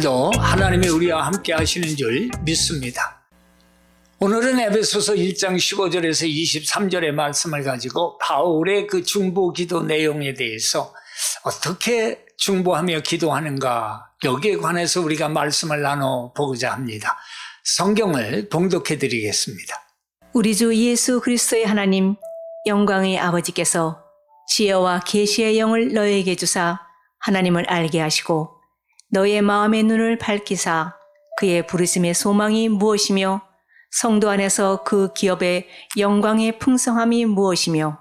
오늘도 하나님이 우리와 함께 하시는 줄 믿습니다. 오늘은 에베소서 1장 15절에서 23절의 말씀을 가지고 바울의 그 중보 기도 내용에 대해서 어떻게 중보하며 기도하는가, 여기에 관해서 우리가 말씀을 나눠보고자 합니다. 성경을 봉독해 드리겠습니다. 우리 주 예수 그리스도의 하나님, 영광의 아버지께서 지혜와 계시의 영을 너에게 주사 하나님을 알게 하시고 너의 마음의 눈을 밝히사 그의 부르심의 소망이 무엇이며 성도 안에서 그 기업의 영광의 풍성함이 무엇이며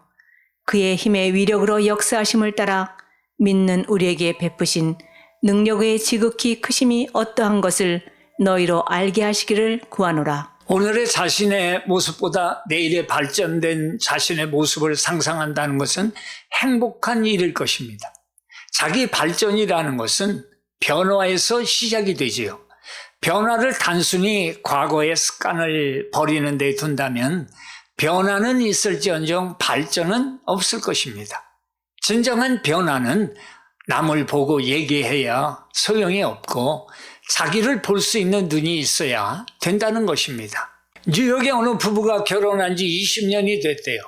그의 힘의 위력으로 역사하심을 따라 믿는 우리에게 베푸신 능력의 지극히 크심이 어떠한 것을 너희로 알게 하시기를 구하노라. 오늘의 자신의 모습보다 내일의 발전된 자신의 모습을 상상한다는 것은 행복한 일일 것입니다. 자기 발전이라는 것은 변화에서 시작이 되지요. 변화를 단순히 과거의 습관을 버리는 데 둔다면 변화는 있을지언정 발전은 없을 것입니다. 진정한 변화는 남을 보고 얘기해야 소용이 없고 자기를 볼 수 있는 눈이 있어야 된다는 것입니다. 뉴욕에 어느 부부가 결혼한 지 20년이 됐대요.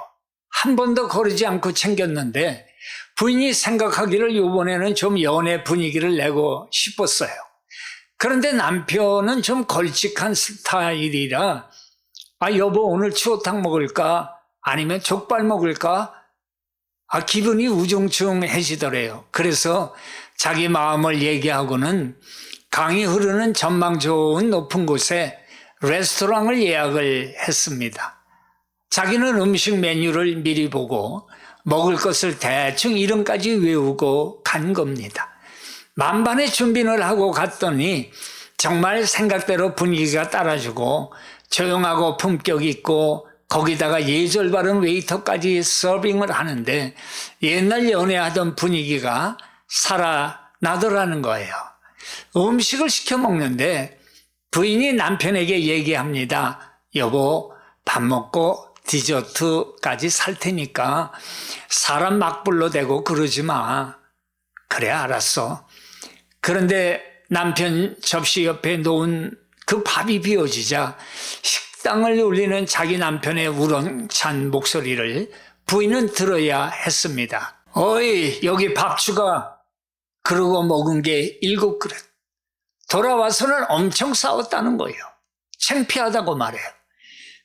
한 번도 거르지 않고 챙겼는데 부인이 생각하기를 이번에는 좀 연애 분위기를 내고 싶었어요. 그런데 남편은 좀 걸칙한 스타일이라 여보 오늘 추어탕 먹을까? 아니면 족발 먹을까? 기분이 우중충해지더래요. 그래서 자기 마음을 얘기하고는 강이 흐르는 전망 좋은 높은 곳에 레스토랑을 예약을 했습니다. 자기는 음식 메뉴를 미리 보고 먹을 것을 대충 이름까지 외우고 간 겁니다. 만반의 준비를 하고 갔더니 정말 생각대로 분위기가 따라주고 조용하고 품격 있고 거기다가 예절 바른 웨이터까지 서빙을 하는데 옛날 연애하던 분위기가 살아나더라는 거예요. 음식을 시켜 먹는데 부인이 남편에게 얘기합니다. 여보, 밥 먹고 디저트까지 살 테니까 사람 막 불러대고 그러지 마. 그래, 알았어. 그런데 남편 접시 옆에 놓은 그 밥이 비워지자 식당을 울리는 자기 남편의 우렁찬 목소리를 부인은 들어야 했습니다. 어이, 여기 밥 추가. 그러고 먹은 게 7그릇. 돌아와서는 엄청 싸웠다는 거예요. 창피하다고 말해요.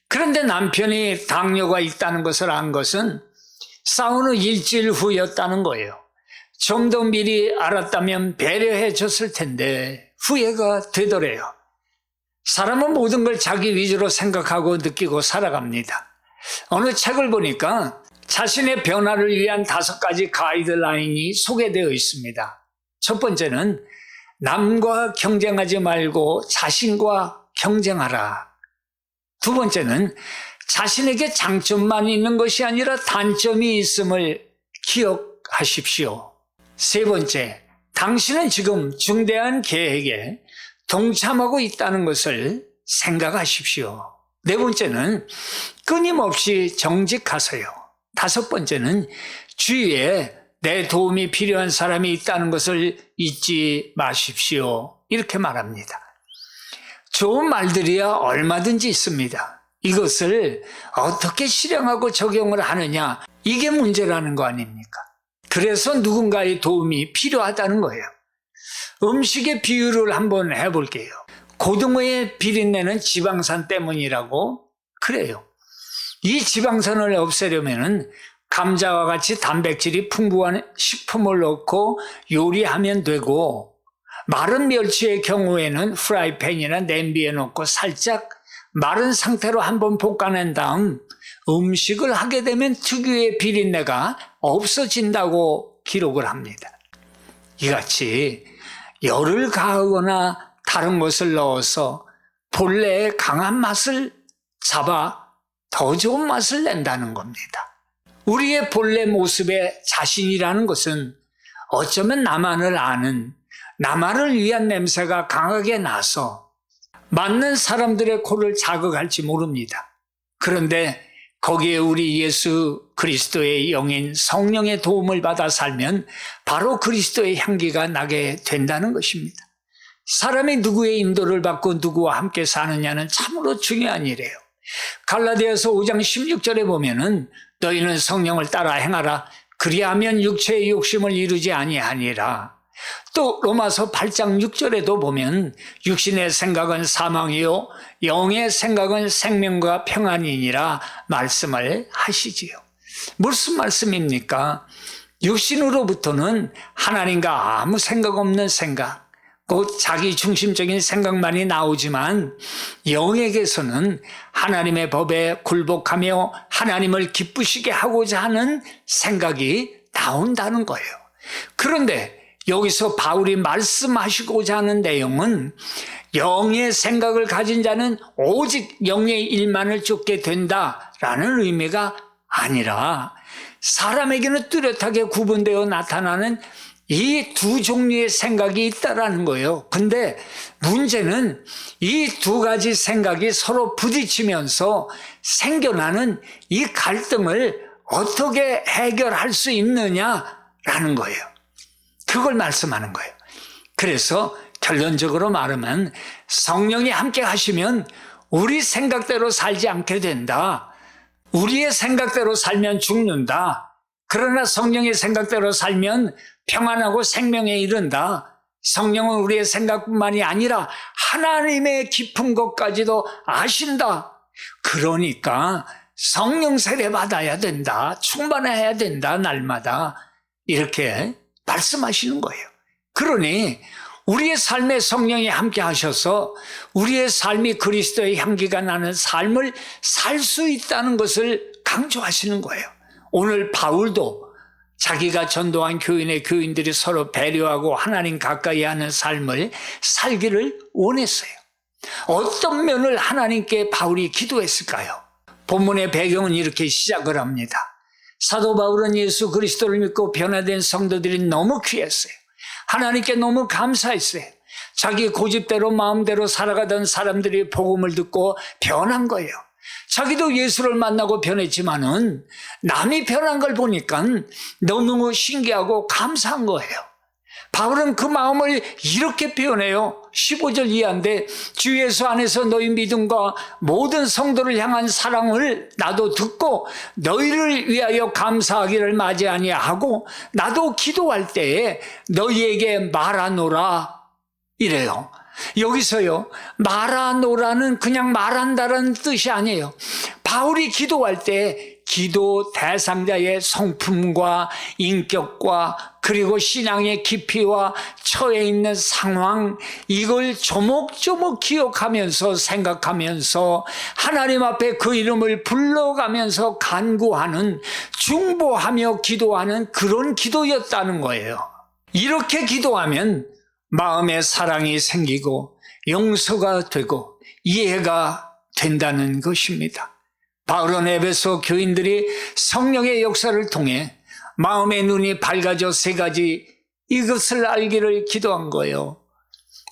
그런데 남편이 당뇨가 있다는 것을 안 것은 싸운 후 일주일 후였다는 거예요. 좀 더 미리 알았다면 배려해 줬을 텐데 후회가 되더래요. 사람은 모든 걸 자기 위주로 생각하고 느끼고 살아갑니다. 어느 책을 보니까 자신의 변화를 위한 5가지 가이드라인이 소개되어 있습니다. 첫 번째는 남과 경쟁하지 말고 자신과 경쟁하라. 두 번째는 자신에게 장점만 있는 것이 아니라 단점이 있음을 기억하십시오. 세 번째, 당신은 지금 중대한 계획에 동참하고 있다는 것을 생각하십시오. 네 번째는 끊임없이 정직하세요. 다섯 번째는 주위에 내 도움이 필요한 사람이 있다는 것을 잊지 마십시오. 이렇게 말합니다. 좋은 말들이야 얼마든지 있습니다. 이것을 어떻게 실행하고 적용을 하느냐, 이게 문제라는 거 아닙니까? 그래서 누군가의 도움이 필요하다는 거예요. 음식의 비유를 한번 해볼게요. 고등어의 비린내는 지방산 때문이라고 그래요. 이 지방산을 없애려면 감자와 같이 단백질이 풍부한 식품을 넣고 요리하면 되고, 마른 멸치의 경우에는 프라이팬이나 냄비에 넣고 살짝 마른 상태로 한번 볶아낸 다음 음식을 하게 되면 특유의 비린내가 없어진다고 기록을 합니다. 이같이 열을 가하거나 다른 것을 넣어서 본래의 강한 맛을 잡아 더 좋은 맛을 낸다는 겁니다. 우리의 본래 모습의 자신이라는 것은 어쩌면 나만을 아는, 나만을 위한 냄새가 강하게 나서 맞는 사람들의 코를 자극할지 모릅니다. 그런데 거기에 우리 예수 그리스도의 영인 성령의 도움을 받아 살면 바로 그리스도의 향기가 나게 된다는 것입니다. 사람이 누구의 인도를 받고 누구와 함께 사느냐는 참으로 중요한 일이에요. 갈라디아서 5장 16절에 보면은 너희는 성령을 따라 행하라. 그리하면 육체의 욕심을 이루지 아니하니라. 또 로마서 8장 6절에도 보면 육신의 생각은 사망이요 영의 생각은 생명과 평안이니라 말씀을 하시지요. 무슨 말씀입니까? 육신으로부터는 하나님과 아무 생각 없는 생각, 곧 자기 중심적인 생각만이 나오지만 영에게서는 하나님의 법에 굴복하며 하나님을 기쁘시게 하고자 하는 생각이 나온다는 거예요. 그런데 여기서 바울이 말씀하시고자 하는 내용은 영의 생각을 가진 자는 오직 영의 일만을 쫓게 된다라는 의미가 아니라 사람에게는 뚜렷하게 구분되어 나타나는 이 두 종류의 생각이 있다라는 거예요. 근데 문제는 이 두 가지 생각이 서로 부딪히면서 생겨나는 이 갈등을 어떻게 해결할 수 있느냐라는 거예요. 그걸 말씀하는 거예요. 그래서 결론적으로 말하면 성령이 함께 하시면 우리 생각대로 살지 않게 된다. 우리의 생각대로 살면 죽는다. 그러나 성령의 생각대로 살면 평안하고 생명에 이른다. 성령은 우리의 생각뿐만이 아니라 하나님의 깊은 것까지도 아신다. 그러니까 성령 세례 받아야 된다. 충만해야 된다. 날마다. 이렇게 말씀하시는 거예요. 그러니 우리의 삶에 성령이 함께 하셔서 우리의 삶이 그리스도의 향기가 나는 삶을 살 수 있다는 것을 강조하시는 거예요. 오늘 바울도 자기가 전도한 교인의 교인들이 서로 배려하고 하나님 가까이 하는 삶을 살기를 원했어요. 어떤 면을 하나님께 바울이 기도했을까요? 본문의 배경은 이렇게 시작을 합니다. 사도 바울은 예수 그리스도를 믿고 변화된 성도들이 너무 귀했어요. 하나님께 너무 감사했어요. 자기 고집대로 마음대로 살아가던 사람들이 복음을 듣고 변한 거예요. 자기도 예수를 만나고 변했지만은 남이 변한 걸 보니까 너무 신기하고 감사한 거예요. 바울은 그 마음을 이렇게 표현해요. 15절 이하인데 주 예수 안에서 너희 믿음과 모든 성도를 향한 사랑을 나도 듣고 너희를 위하여 감사하기를 마지 아니하고 나도 기도할 때에 너희에게 말하노라 이래요. 여기서요 말하노라는 그냥 말한다는 뜻이 아니에요. 바울이 기도할 때 기도 대상자의 성품과 인격과 그리고 신앙의 깊이와 처해 있는 상황 이걸 조목조목 기억하면서 생각하면서 하나님 앞에 그 이름을 불러가면서 간구하는 중보하며 기도하는 그런 기도였다는 거예요. 이렇게 기도하면 마음에 사랑이 생기고 용서가 되고 이해가 된다는 것입니다. 바울은 에베소 교인들이 성령의 역사를 통해 마음의 눈이 밝아져 세 가지 이것을 알기를 기도한 거예요.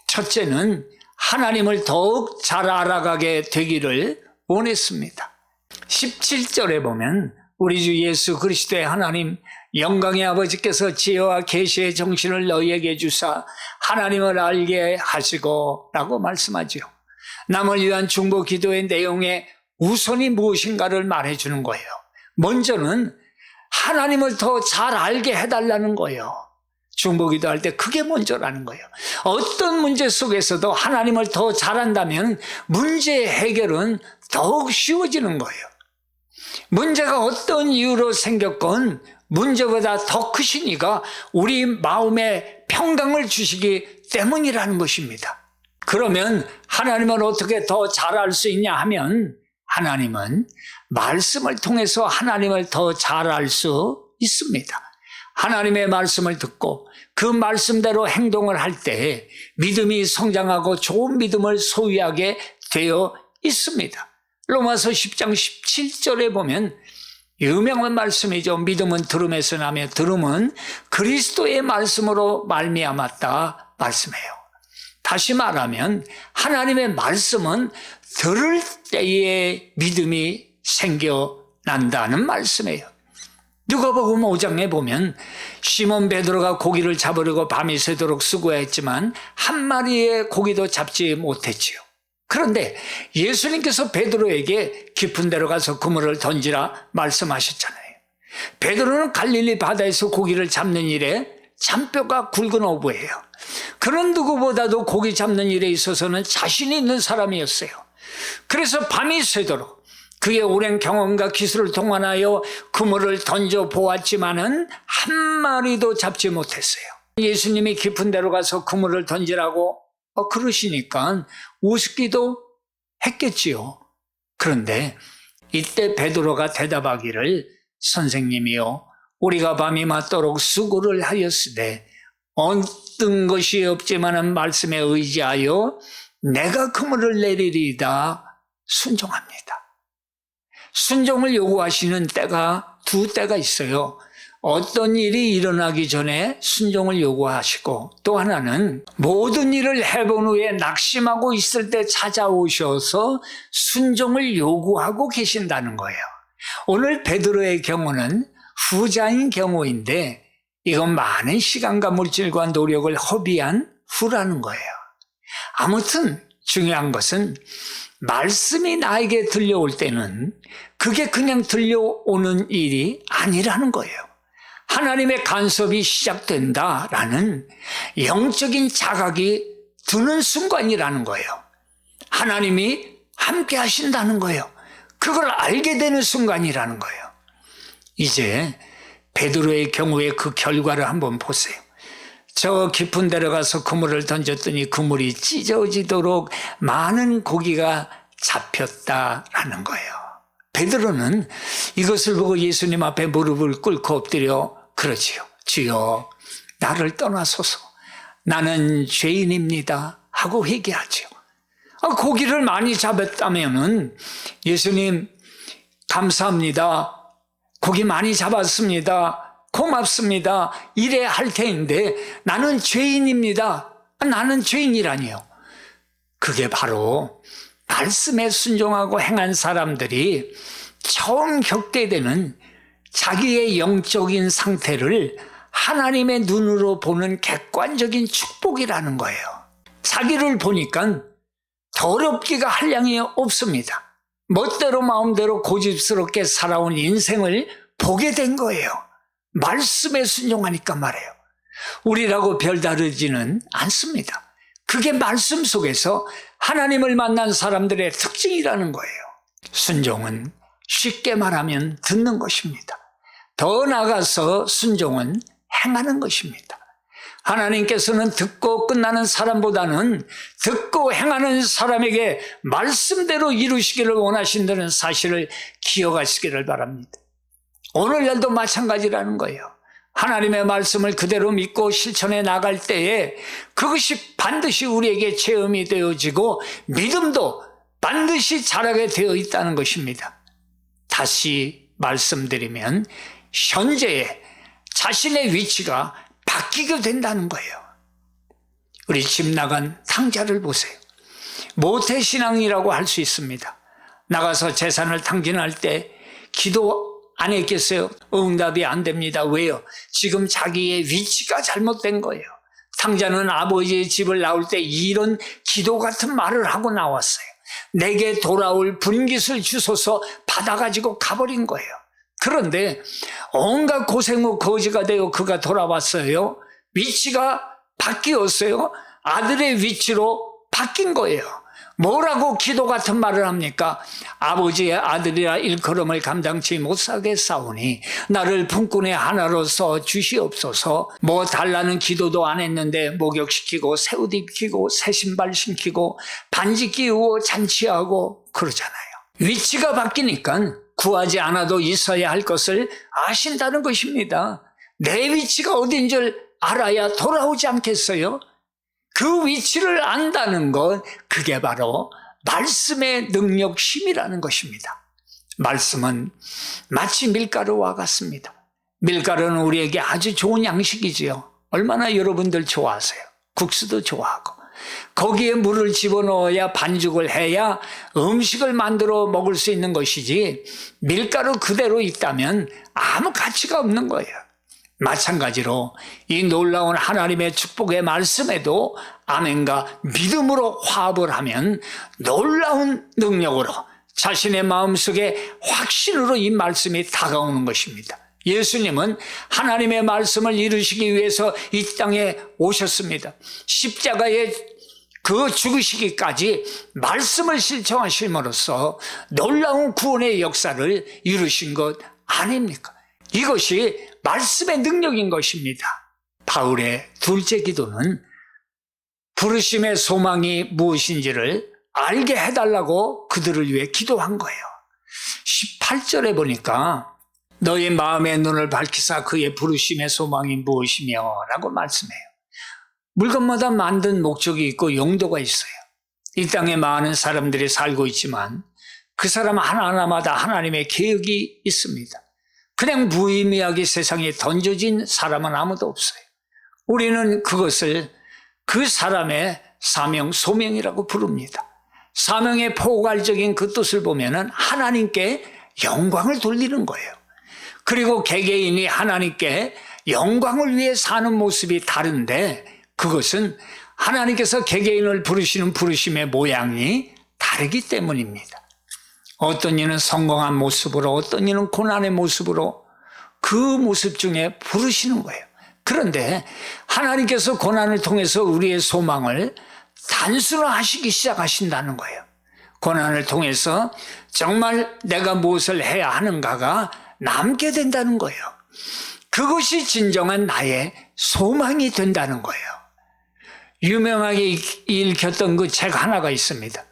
첫째는 하나님을 더욱 잘 알아가게 되기를 원했습니다. 17절에 보면 우리 주 예수 그리스도의 하나님 영광의 아버지께서 지혜와 계시의 정신을 너희에게 주사 하나님을 알게 하시고 라고 말씀하죠. 남을 위한 중보 기도의 내용에 우선이 무엇인가를 말해주는 거예요. 먼저는 하나님을 더 잘 알게 해달라는 거예요. 중보 기도할 때 그게 먼저라는 거예요. 어떤 문제 속에서도 하나님을 더 잘 안다면 문제의 해결은 더욱 쉬워지는 거예요. 문제가 어떤 이유로 생겼건 문제보다 더 크신 이가 우리 마음에 평강을 주시기 때문이라는 것입니다. 그러면 하나님을 어떻게 더 잘 알 수 있냐 하면 하나님은 말씀을 통해서 하나님을 더 잘 알 수 있습니다. 하나님의 말씀을 듣고 그 말씀대로 행동을 할 때 믿음이 성장하고 좋은 믿음을 소유하게 되어 있습니다. 로마서 10장 17절에 보면 유명한 말씀이죠. 믿음은 들음에서 나며 들음은 그리스도의 말씀으로 말미암았다 말씀해요. 다시 말하면 하나님의 말씀은 들을 때에 믿음이 생겨난다는 말씀이에요. 누가복음 5장에 보면 시몬 베드로가 고기를 잡으려고 밤이 새도록 수고했지만 한 마리의 고기도 잡지 못했지요. 그런데 예수님께서 베드로에게 깊은 데로 가서 그물을 던지라 말씀하셨잖아요. 베드로는 갈릴리 바다에서 고기를 잡는 일에 잔뼈가 굵은 어부예요. 그런 누구보다도 고기 잡는 일에 있어서는 자신이 있는 사람이었어요. 그래서 밤이 새도록 그의 오랜 경험과 기술을 동원하여 그물을 던져 보았지만은 한 마리도 잡지 못했어요. 예수님이 깊은 데로 가서 그물을 던지라고 그러시니까 우습기도 했겠지요. 그런데 이때 베드로가 대답하기를 선생님이요, 우리가 밤이 맞도록 수고를 하였으되 얻은 것이 없지만은 말씀에 의지하여 내가 그물을 내리리이다 순종합니다. 순종을 요구하시는 때가 두 때가 있어요. 어떤 일이 일어나기 전에 순종을 요구하시고, 또 하나는 모든 일을 해본 후에 낙심하고 있을 때 찾아오셔서 순종을 요구하고 계신다는 거예요. 오늘 베드로의 경우는 후자인 경우인데 이건 많은 시간과 물질과 노력을 허비한 후라는 거예요. 아무튼 중요한 것은 말씀이 나에게 들려올 때는 그게 그냥 들려오는 일이 아니라는 거예요. 하나님의 간섭이 시작된다라는 영적인 자각이 드는 순간이라는 거예요. 하나님이 함께 하신다는 거예요. 그걸 알게 되는 순간이라는 거예요. 이제 베드로의 경우에 그 결과를 한번 보세요. 저 깊은 데로 가서 그물을 던졌더니 그물이 찢어지도록 많은 고기가 잡혔다라는 거예요. 베드로는 이것을 보고 예수님 앞에 무릎을 꿇고 엎드려 그러지요. 주여, 나를 떠나소서. 나는 죄인입니다. 하고 회개하죠. 고기를 많이 잡았다면은 예수님 감사합니다. 고기 많이 잡았습니다. 고맙습니다. 이래야 할 텐데 나는 죄인입니다. 나는 죄인이라니요. 그게 바로 말씀에 순종하고 행한 사람들이 처음 겪게 되는 자기의 영적인 상태를 하나님의 눈으로 보는 객관적인 축복이라는 거예요. 자기를 보니까 더럽기가 한량이 없습니다. 멋대로 마음대로 고집스럽게 살아온 인생을 보게 된 거예요. 말씀에 순종하니까 말이에요. 우리라고 별다르지는 않습니다. 그게 말씀 속에서 하나님을 만난 사람들의 특징이라는 거예요. 순종은 쉽게 말하면 듣는 것입니다. 더 나아가서 순종은 행하는 것입니다. 하나님께서는 듣고 끝나는 사람보다는 듣고 행하는 사람에게 말씀대로 이루시기를 원하신다는 사실을 기억하시기를 바랍니다. 오늘날도 마찬가지라는 거예요. 하나님의 말씀을 그대로 믿고 실천해 나갈 때에 그것이 반드시 우리에게 체험이 되어지고 믿음도 반드시 자라게 되어 있다는 것입니다. 다시 말씀드리면 현재의 자신의 위치가 바뀌게 된다는 거예요. 우리 집 나간 탕자를 보세요. 모태신앙이라고 할 수 있습니다. 나가서 재산을 탕진할 때 기도 안 했겠어요? 응답이 안 됩니다. 왜요? 지금 자기의 위치가 잘못된 거예요. 탕자는 아버지의 집을 나올 때 이런 기도 같은 말을 하고 나왔어요. 내게 돌아올 분깃을 주소서 받아가지고 가버린 거예요. 그런데 온갖 고생 후 거지가 되어 그가 돌아왔어요. 위치가 바뀌었어요. 아들의 위치로 바뀐 거예요. 뭐라고 기도 같은 말을 합니까? 아버지의 아들이라 일컬음을 감당치 못하겠사오니 나를 품꾼의 하나로서 주시옵소서. 뭐 달라는 기도도 안 했는데 목욕시키고 새 옷 입히고 새 신발 신기고 반지 끼우고 잔치하고 그러잖아요. 위치가 바뀌니까 구하지 않아도 있어야 할 것을 아신다는 것입니다. 내 위치가 어딘 줄 알아야 돌아오지 않겠어요? 그 위치를 안다는 것, 그게 바로 말씀의 능력 힘이라는 것입니다. 말씀은 마치 밀가루와 같습니다. 밀가루는 우리에게 아주 좋은 양식이지요. 얼마나 여러분들 좋아하세요? 국수도 좋아하고 거기에 물을 집어넣어야 반죽을 해야 음식을 만들어 먹을 수 있는 것이지 밀가루 그대로 있다면 아무 가치가 없는 거예요. 마찬가지로 이 놀라운 하나님의 축복의 말씀에도 아멘과 믿음으로 화합을 하면 놀라운 능력으로 자신의 마음속에 확신으로 이 말씀이 다가오는 것입니다. 예수님은 하나님의 말씀을 이루시기 위해서 이 땅에 오셨습니다. 십자가에 그 죽으시기까지 말씀을 실천하심으로써 놀라운 구원의 역사를 이루신 것 아닙니까? 이것이 말씀의 능력인 것입니다. 바울의 둘째 기도는 부르심의 소망이 무엇인지를 알게 해달라고 그들을 위해 기도한 거예요. 18절에 보니까 너의 마음의 눈을 밝히사 그의 부르심의 소망이 무엇이며 라고 말씀해요. 물건마다 만든 목적이 있고 용도가 있어요. 이 땅에 많은 사람들이 살고 있지만 그 사람 하나하나마다 하나님의 계획이 있습니다. 그냥 무의미하게 세상에 던져진 사람은 아무도 없어요. 우리는 그것을 그 사람의 사명, 소명이라고 부릅니다. 사명의 포괄적인 그 뜻을 보면은 하나님께 영광을 돌리는 거예요. 그리고 개개인이 하나님께 영광을 위해 사는 모습이 다른데 그것은 하나님께서 개개인을 부르시는 부르심의 모양이 다르기 때문입니다. 어떤 이는 성공한 모습으로 어떤 이는 고난의 모습으로 그 모습 중에 부르시는 거예요. 그런데 하나님께서 고난을 통해서 우리의 소망을 단순화하시기 시작하신다는 거예요. 고난을 통해서 정말 내가 무엇을 해야 하는가가 남게 된다는 거예요. 그것이 진정한 나의 소망이 된다는 거예요. 유명하게 읽혔던 그 책 하나가 있습니다.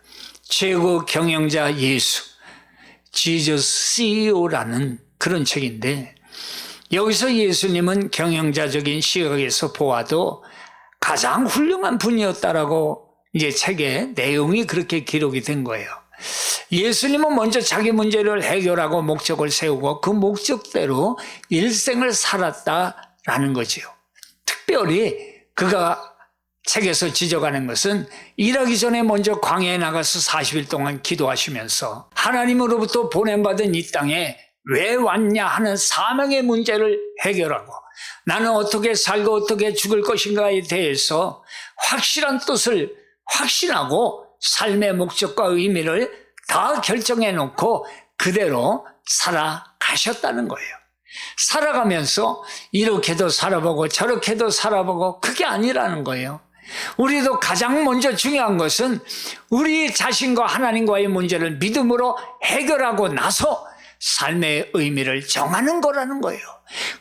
최고 경영자 예수, 지저스 CEO라는 그런 책인데 여기서 예수님은 경영자적인 시각에서 보아도 가장 훌륭한 분이었다라고 이제 책의 내용이 그렇게 기록이 된 거예요. 예수님은 먼저 자기 문제를 해결하고 목적을 세우고 그 목적대로 일생을 살았다라는 거지요. 특별히 그가 책에서 지적하는 것은 일하기 전에 먼저 광야에 나가서 40일 동안 기도하시면서 하나님으로부터 보냄받은 이 땅에 왜 왔냐 하는 사명의 문제를 해결하고 나는 어떻게 살고 어떻게 죽을 것인가에 대해서 확실한 뜻을 확신하고 삶의 목적과 의미를 다 결정해 놓고 그대로 살아가셨다는 거예요. 살아가면서 이렇게도 살아보고 저렇게도 살아보고 그게 아니라는 거예요. 우리도 가장 먼저 중요한 것은 우리 자신과 하나님과의 문제를 믿음으로 해결하고 나서 삶의 의미를 정하는 거라는 거예요.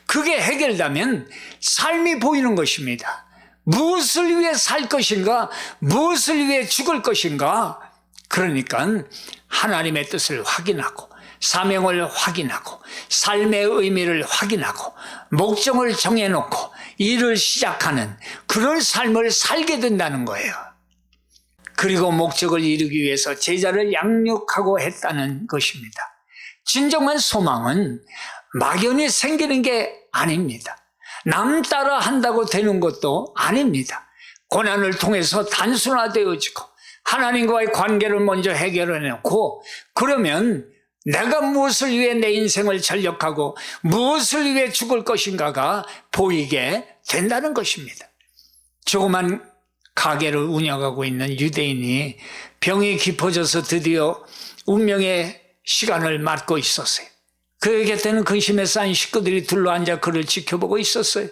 그게 해결되면 삶이 보이는 것입니다. 무엇을 위해 살 것인가, 무엇을 위해 죽을 것인가. 그러니까 하나님의 뜻을 확인하고 사명을 확인하고 삶의 의미를 확인하고 목적을 정해놓고 일을 시작하는 그런 삶을 살게 된다는 거예요. 그리고 목적을 이루기 위해서 제자를 양육하고 했다는 것입니다. 진정한 소망은 막연히 생기는 게 아닙니다. 남 따라 한다고 되는 것도 아닙니다. 고난을 통해서 단순화되어지고 하나님과의 관계를 먼저 해결해놓고 그러면 내가 무엇을 위해 내 인생을 전력하고 무엇을 위해 죽을 것인가가 보이게 된다는 것입니다. 조그만 가게를 운영하고 있는 유대인이 병이 깊어져서 드디어 운명의 시간을 맞고 있었어요. 그 곁에는 근심에 쌓인 식구들이 둘러앉아 그를 지켜보고 있었어요.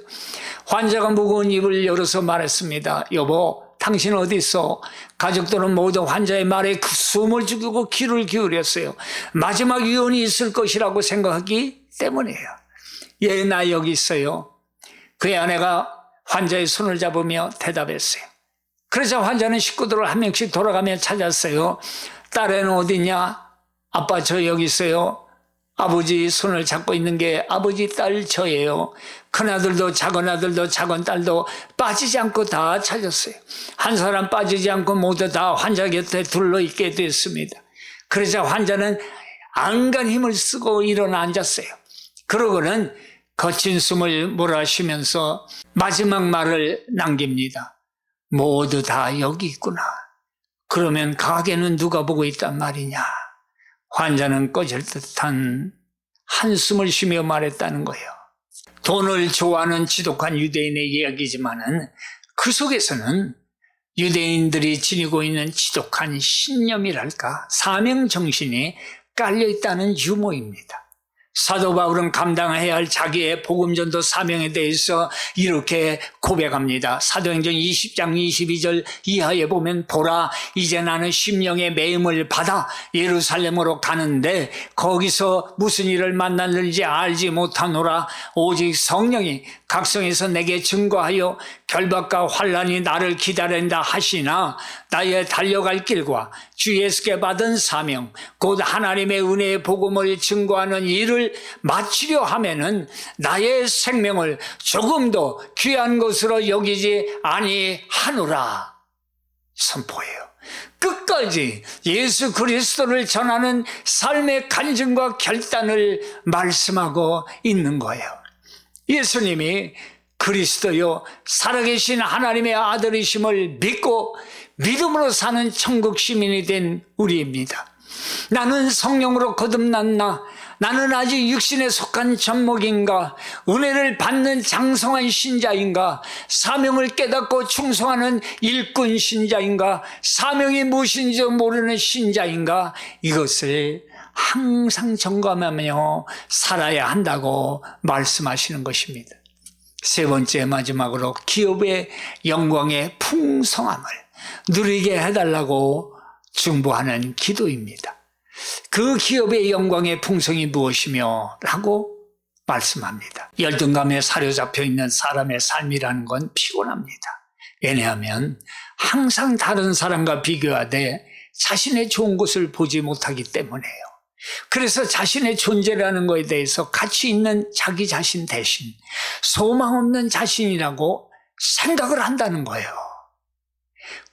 환자가 무거운 입을 열어서 말했습니다. 여보, 당신 어디 있어? 가족들은 모두 환자의 말에 숨을 죽이고 귀를 기울였어요. 마지막 유언이 있을 것이라고 생각하기 때문이에요. 예, 나 여기 있어요. 그의 아내가 환자의 손을 잡으며 대답했어요. 그래서 환자는 식구들을 한 명씩 돌아가며 찾았어요. 딸애는 어디냐? 아빠 저 여기 있어요. 아버지 손을 잡고 있는 게 아버지 딸 저예요. 큰아들도 작은아들도 작은딸도 빠지지 않고 다 찾았어요. 한 사람 빠지지 않고 모두 다 환자 곁에 둘러있게 됐습니다. 그러자 환자는 안간 힘을 쓰고 일어나 앉았어요. 그러고는 거친 숨을 몰아쉬면서 마지막 말을 남깁니다. 모두 다 여기 있구나. 그러면 가게는 누가 보고 있단 말이냐. 환자는 꺼질 듯한 한숨을 쉬며 말했다는 거예요. 돈을 좋아하는 지독한 유대인의 이야기지만은 그 속에서는 유대인들이 지니고 있는 지독한 신념이랄까 사명정신이 깔려있다는 유머입니다. 사도 바울은 감당해야 할 자기의 복음전도 사명에 대해서 이렇게 고백합니다. 사도행전 20장 22절 이하에 보면 보라 이제 나는 심령의 매임을 받아 예루살렘으로 가는데 거기서 무슨 일을 만날는지 알지 못하노라. 오직 성령이 각성에서 내게 증거하여 결박과 환난이 나를 기다린다 하시나 나의 달려갈 길과 주 예수께 받은 사명 곧 하나님의 은혜의 복음을 증거하는 일을 마치려 하면은 나의 생명을 조금도 귀한 것으로 여기지 아니하노라 선포해요. 끝까지 예수 그리스도를 전하는 삶의 간증과 결단을 말씀하고 있는 거예요. 예수님이 그리스도요 살아계신 하나님의 아들이심을 믿고 믿음으로 사는 천국 시민이 된 우리입니다. 나는 성령으로 거듭났나? 나는 아직 육신에 속한 젖먹인가? 은혜를 받는 장성한 신자인가? 사명을 깨닫고 충성하는 일꾼 신자인가? 사명이 무엇인지 모르는 신자인가? 이것을 항상 점검하며 살아야 한다고 말씀하시는 것입니다. 세 번째 마지막으로 기업의 영광의 풍성함을 누리게 해달라고 중보하는 기도입니다. 그 기업의 영광의 풍성이 무엇이며? 라고 말씀합니다. 열등감에 사로잡혀 있는 사람의 삶이라는 건 피곤합니다. 왜냐하면 항상 다른 사람과 비교하되 자신의 좋은 것을 보지 못하기 때문에요. 그래서 자신의 존재라는 것에 대해서 가치 있는 자기 자신 대신 소망 없는 자신이라고 생각을 한다는 거예요.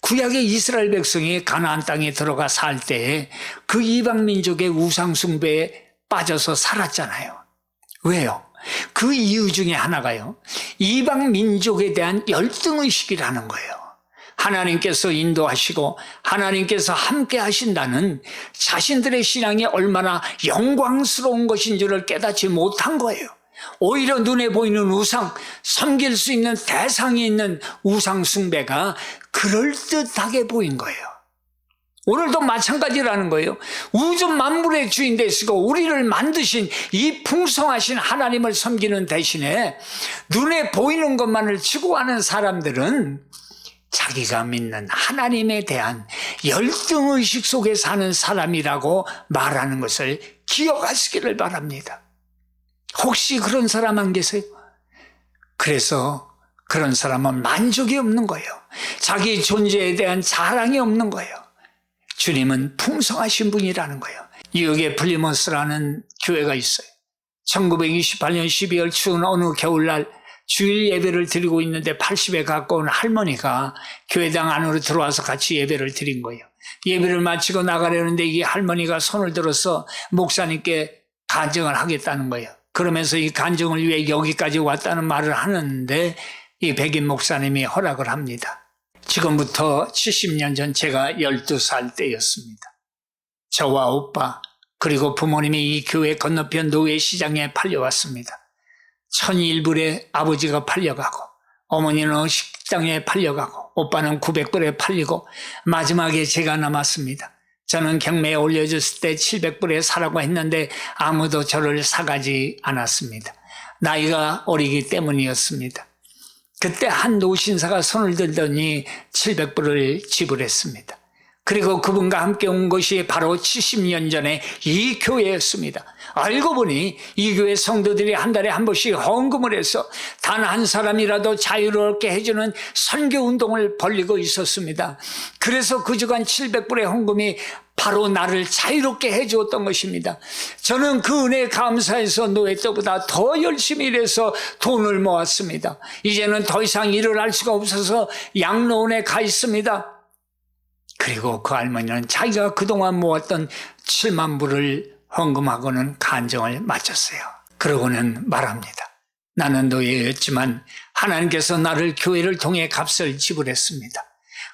구약의 이스라엘 백성이 가나안 땅에 들어가 살 때 그 이방 민족의 우상 숭배에 빠져서 살았잖아요. 왜요? 그 이유 중에 하나가요. 이방 민족에 대한 열등의식이라는 거예요. 하나님께서 인도하시고 하나님께서 함께 하신다는 자신들의 신앙이 얼마나 영광스러운 것인 줄을 깨닫지 못한 거예요. 오히려 눈에 보이는 우상, 섬길 수 있는 대상이 있는 우상 숭배가 그럴듯하게 보인 거예요. 오늘도 마찬가지라는 거예요. 우주 만물의 주인 되시고 우리를 만드신 이 풍성하신 하나님을 섬기는 대신에 눈에 보이는 것만을 추구하는 사람들은 자기가 믿는 하나님에 대한 열등의식 속에 사는 사람이라고 말하는 것을 기억하시기를 바랍니다. 혹시 그런 사람 안 계세요? 그래서 그런 사람은 만족이 없는 거예요. 자기 존재에 대한 자랑이 없는 거예요. 주님은 풍성하신 분이라는 거예요. 뉴욕에 플리머스라는 교회가 있어요. 1928년 12월 추운 어느 겨울날 주일 예배를 드리고 있는데 80에 가까운 할머니가 교회당 안으로 들어와서 같이 예배를 드린 거예요. 예배를 마치고 나가려는데 이 할머니가 손을 들어서 목사님께 간증을 하겠다는 거예요. 그러면서 이 간증을 위해 여기까지 왔다는 말을 하는데 이 백인 목사님이 허락을 합니다. 지금부터 70년 전 제가 12살 때였습니다. 저와 오빠 그리고 부모님이 이 교회 건너편 노예시장에 팔려왔습니다. 1,001불에 아버지가 팔려가고 어머니는 식당에 팔려가고 오빠는 900불에 팔리고 마지막에 제가 남았습니다. 저는 경매에 올려줬을 때 700불에 사라고 했는데 아무도 저를 사가지 않았습니다. 나이가 어리기 때문이었습니다. 그때 한 노신사가 손을 들더니 700불을 지불했습니다. 그리고 그분과 함께 온 것이 바로 70년 전에 이 교회였습니다. 알고 보니 이 교회 성도들이 한 달에 한 번씩 헌금을 해서 단 한 사람이라도 자유롭게 해주는 선교운동을 벌이고 있었습니다. 그래서 그 주간 700불의 헌금이 바로 나를 자유롭게 해주었던 것입니다. 저는 그 은혜에 감사해서 노예 때보다 더 열심히 일해서 돈을 모았습니다. 이제는 더 이상 일을 할 수가 없어서 양로원에 가 있습니다. 그리고 그 할머니는 자기가 그동안 모았던 7만 불을 헌금하고는 간증을 마쳤어요. 그러고는 말합니다. 나는 노예였지만 하나님께서 나를 교회를 통해 값을 지불했습니다.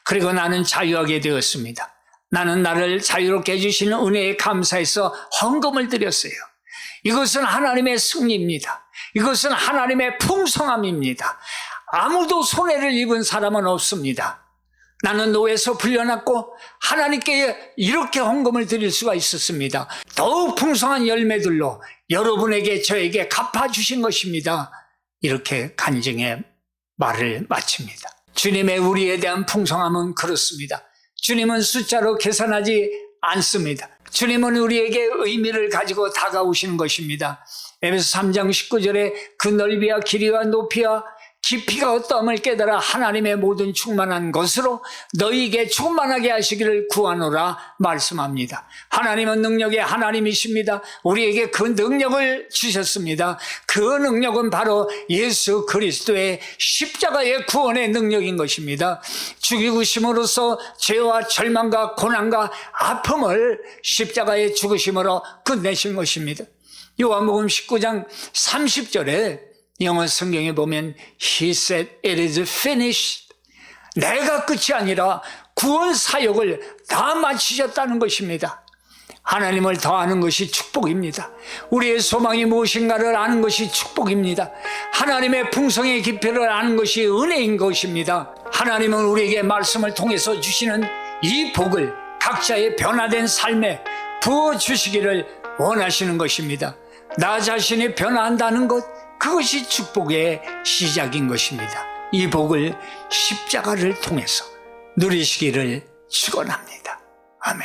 그리고 나는 자유하게 되었습니다. 나는 나를 자유롭게 해주시는 은혜에 감사해서 헌금을 드렸어요. 이것은 하나님의 승리입니다. 이것은 하나님의 풍성함입니다. 아무도 손해를 입은 사람은 없습니다. 나는 노예에서 풀려났고 하나님께 이렇게 헌금을 드릴 수가 있었습니다. 더욱 풍성한 열매들로 여러분에게 저에게 갚아주신 것입니다. 이렇게 간증의 말을 마칩니다. 주님의 우리에 대한 풍성함은 그렇습니다. 주님은 숫자로 계산하지 않습니다. 주님은 우리에게 의미를 가지고 다가오시는 것입니다. 에베소 3장 19절에 그 넓이와 길이와 높이와 깊이가 어떠함을 깨달아 하나님의 모든 충만한 것으로 너희에게 충만하게 하시기를 구하노라 말씀합니다. 하나님은 능력의 하나님이십니다. 우리에게 그 능력을 주셨습니다. 그 능력은 바로 예수 그리스도의 십자가의 구원의 능력인 것입니다. 죽이심으로써 죄와 절망과 고난과 아픔을 십자가의 죽으심으로 끝내신 것입니다. 요한복음 19장 30절에 영어 성경에 보면 He said it is finished. 내가 끝이 아니라 구원 사역을 다 마치셨다는 것입니다. 하나님을 더 아는 것이 축복입니다. 우리의 소망이 무엇인가를 아는 것이 축복입니다. 하나님의 풍성의 깊이를 아는 것이 은혜인 것입니다. 하나님은 우리에게 말씀을 통해서 주시는 이 복을 각자의 변화된 삶에 부어주시기를 원하시는 것입니다. 나 자신이 변화한다는 것, 그것이 축복의 시작인 것입니다. 이 복을 십자가를 통해서 누리시기를 축원합니다. 아멘.